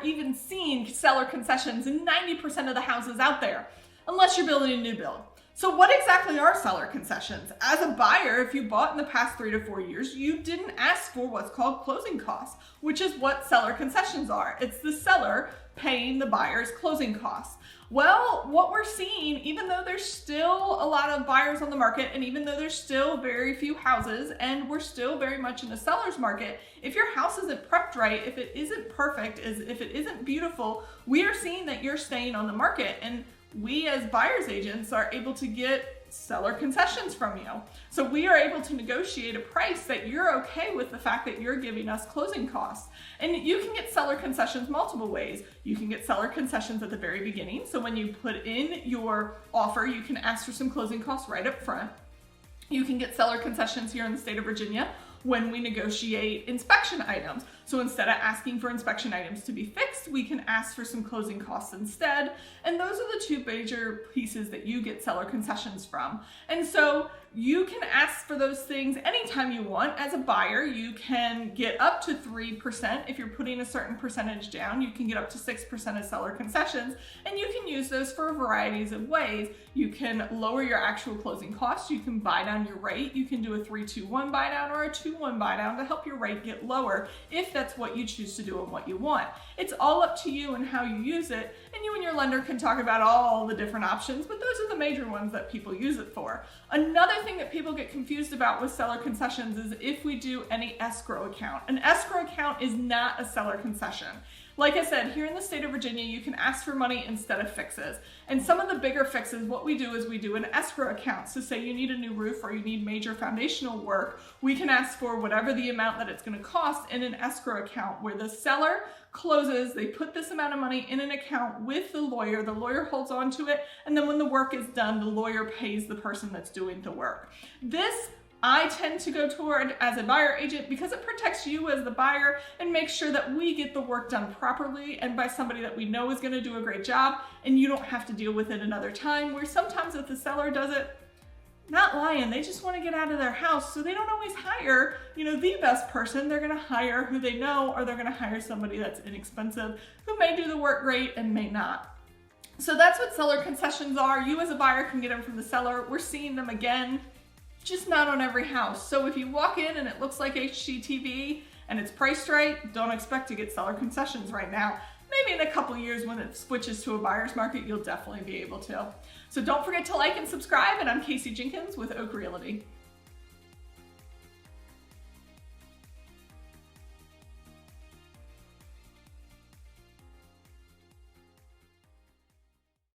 even seen seller concessions in 90% of the houses out there, unless you're building a new build. So what exactly are seller concessions? As a buyer, if you bought in the past 3 to 4 years, you didn't ask for what's called closing costs, which is what seller concessions are. It's the seller paying the buyer's closing costs. Well, what we're seeing, even though there's still a lot of buyers on the market, and even though there's still very few houses, and we're still very much in a seller's market, if your house isn't prepped right, if it isn't perfect, if it isn't beautiful, we are seeing that you're staying on the market. And we as buyer's agents are able to get seller concessions from you. So we are able to negotiate a price that you're okay with the fact that you're giving us closing costs. And you can get seller concessions multiple ways. You can get seller concessions at the very beginning. So when you put in your offer, you can ask for some closing costs right up front. You can get seller concessions here in the state of Virginia when we negotiate inspection items. So instead of asking for inspection items to be fixed, we can ask for some closing costs instead. And those are the two major pieces that you get seller concessions from. And so you can ask for those things anytime you want. As a buyer, you can get up to 3%. If you're putting a certain percentage down, you can get up to 6% of seller concessions, and you can use those for varieties of ways. You can lower your actual closing costs. You can buy down your rate. You can do a 3-2-1 buy down or a 2-1 buy down to help your rate get lower if that's what you choose to do and what you want. It's all up to you and how you use it, and you and your lender can talk about all the different options, but those are the major ones that people use it for. Another thing that people get confused about with seller concessions is if we do any escrow account. An escrow account is not a seller concession. Like I said, here in the state of Virginia, you can ask for money instead of fixes. And some of the bigger fixes, what we do is we do an escrow account. So say you need a new roof or you need major foundational work, we can ask for whatever the amount that it's going to cost in an escrow account where the seller closes, they put this amount of money in an account with the lawyer holds on to it, and then when the work is done, the lawyer pays the person that's doing the work. This I tend to go toward as a buyer agent because it protects you as the buyer and makes sure that we get the work done properly and by somebody that we know is going to do a great job, and you don't have to deal with it another time, where sometimes if the seller does it, not lying, they just want to get out of their house, so they don't always hire, the best person. They're going to hire who they know, or they're going to hire somebody that's inexpensive who may do the work great and may not. So that's what seller concessions are. You as a buyer can get them from the seller. We're seeing them again, just not on every house. So if you walk in and it looks like HGTV and it's priced right, don't expect to get seller concessions right now. Maybe in a couple years when it switches to a buyer's market, you'll definitely be able to. So don't forget to like and subscribe, and I'm Casey Jenkins with Oak Realty.